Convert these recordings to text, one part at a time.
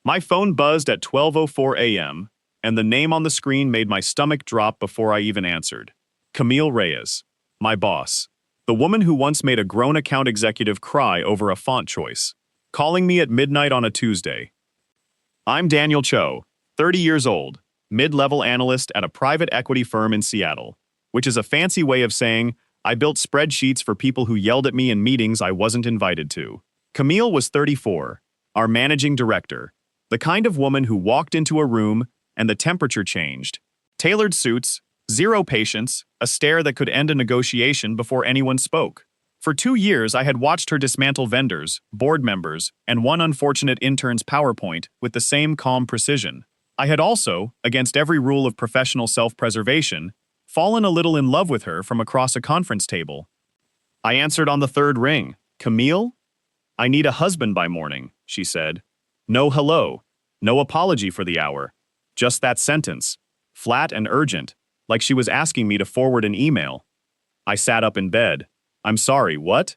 My phone buzzed at 12:04 a.m., and the name on the screen made my stomach drop before I even answered. Camille Reyes, my boss. The woman who once made a grown account executive cry over a font choice. Calling me at midnight on a Tuesday. I'm Daniel Cho, 30 years old, mid-level analyst at a private equity firm in Seattle, which is a fancy way of saying I built spreadsheets for people who yelled at me in meetings I wasn't invited to. Camille was 34, our managing director, the kind of woman who walked into a room and the temperature changed. Tailored suits, zero patience, a stare that could end a negotiation before anyone spoke. For 2 years, I had watched her dismantle vendors, board members, and one unfortunate intern's PowerPoint with the same calm precision. I had also, against every rule of professional self-preservation, fallen a little in love with her from across a conference table. I answered on the third ring. Camille? I need a husband by morning, she said. No hello. No apology for the hour. Just that sentence. Flat and urgent, like she was asking me to forward an email. I sat up in bed. I'm sorry, what?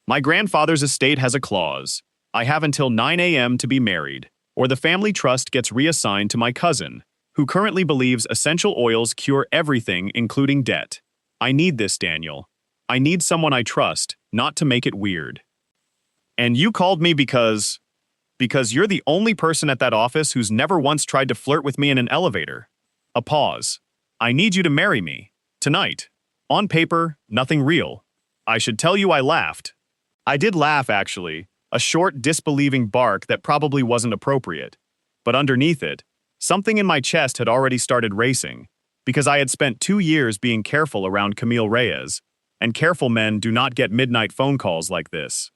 My grandfather's estate has a clause. I have until 9 a.m. to be married, or the family trust gets reassigned to my cousin, who currently believes essential oils cure everything, including debt. I need this, Daniel. I need someone I trust, not to make it weird. And you called me because you're the only person at that office who's never once tried to flirt with me in an elevator. A pause. I need you to marry me. Tonight. On paper, nothing real. I should tell you I laughed. I did laugh, actually, a short, disbelieving bark that probably wasn't appropriate. But underneath it, something in my chest had already started racing, because I had spent 2 years being careful around Camille Reyes, and careful men do not get midnight phone calls like this.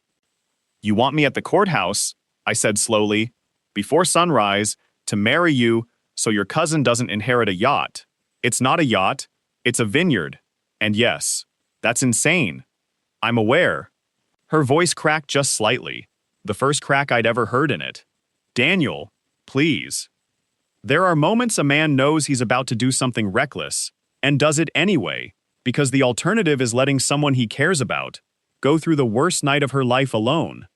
You want me at the courthouse, I said slowly, before sunrise, to marry you so your cousin doesn't inherit a yacht. It's not a yacht, it's a vineyard. And yes, that's insane. I'm aware. Her voice cracked just slightly, the first crack I'd ever heard in it. Daniel, please. There are moments a man knows he's about to do something reckless, and does it anyway, because the alternative is letting someone he cares about go through the worst night of her life alone.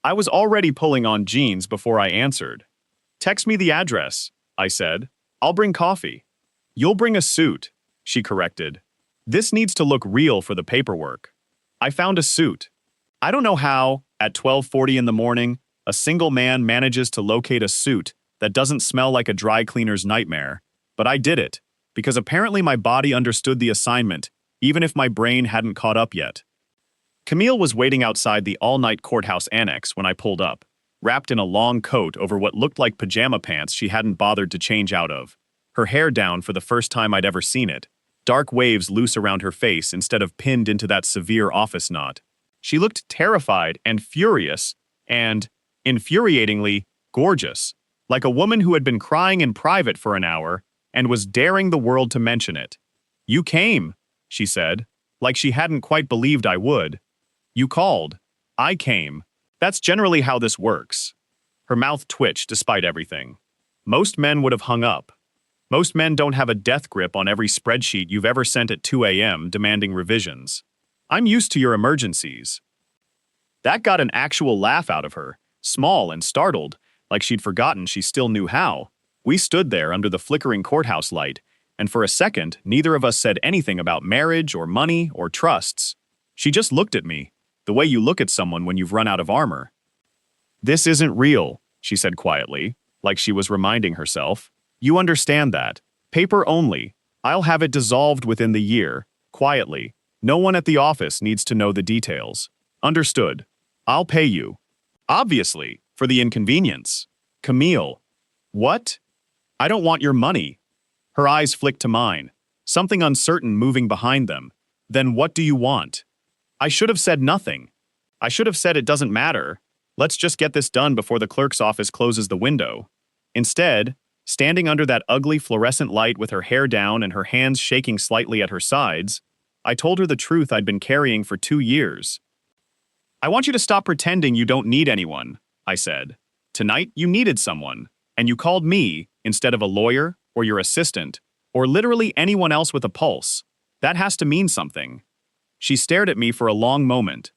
I was already pulling on jeans before I answered. Text me the address, I said. I'll bring coffee. You'll bring a suit, she corrected. This needs to look real for the paperwork. I found a suit. I don't know how, at 12:40 in the morning, a single man manages to locate a suit that doesn't smell like a dry cleaner's nightmare, but I did it, because apparently my body understood the assignment, even if my brain hadn't caught up yet. Camille was waiting outside the all-night courthouse annex when I pulled up, wrapped in a long coat over what looked like pajama pants she hadn't bothered to change out of, her hair down for the first time I'd ever seen it. Dark waves loose around her face instead of pinned into that severe office knot. She looked terrified and furious and, infuriatingly, gorgeous, like a woman who had been crying in private for an hour and was daring the world to mention it. You came, she said, like she hadn't quite believed I would. You called. I came. That's generally how this works. Her mouth twitched despite everything. Most men would have hung up. Most men don't have a death grip on every spreadsheet you've ever sent at 2 a.m. demanding revisions. I'm used to your emergencies. That got an actual laugh out of her, small and startled, like she'd forgotten she still knew how. We stood there under the flickering courthouse light, and for a second, neither of us said anything about marriage or money or trusts. She just looked at me, the way you look at someone when you've run out of armor. This isn't real, she said quietly, like she was reminding herself. You understand that. Paper only. I'll have it dissolved within the year, quietly. No one at the office needs to know the details. Understood. I'll pay you. Obviously, for the inconvenience. Camille. What? I don't want your money. Her eyes flicked to mine, something uncertain moving behind them. Then what do you want? I should have said nothing. I should have said it doesn't matter. Let's just get this done before the clerk's office closes the window. Instead, standing under that ugly fluorescent light with her hair down and her hands shaking slightly at her sides, I told her the truth I'd been carrying for 2 years. I want you to stop pretending you don't need anyone, I said. Tonight, you needed someone, and you called me instead of a lawyer or your assistant, or literally anyone else with a pulse. That has to mean something. She stared at me for a long moment.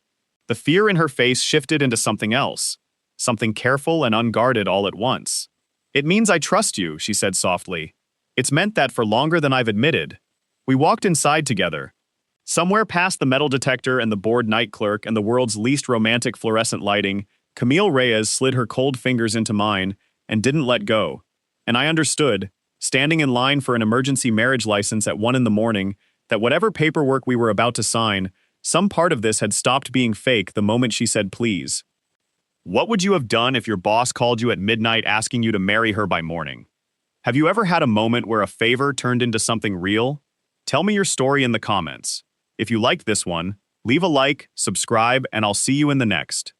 The fear in her face shifted into something else. something careful and unguarded all at once. It means I trust you, she said softly. It's meant that for longer than I've admitted. We walked inside together. Somewhere past the metal detector and the bored night clerk and the world's least romantic fluorescent lighting, Camille Reyes slid her cold fingers into mine and didn't let go. And I understood, standing in line for an emergency marriage license at 1 in the morning, that whatever paperwork we were about to sign, some part of this had stopped being fake the moment she said please. What would you have done if your boss called you at midnight asking you to marry her by morning? Have you ever had a moment where a favor turned into something real? Tell me your story in the comments. If you liked this one, leave a like, subscribe, and I'll see you in the next.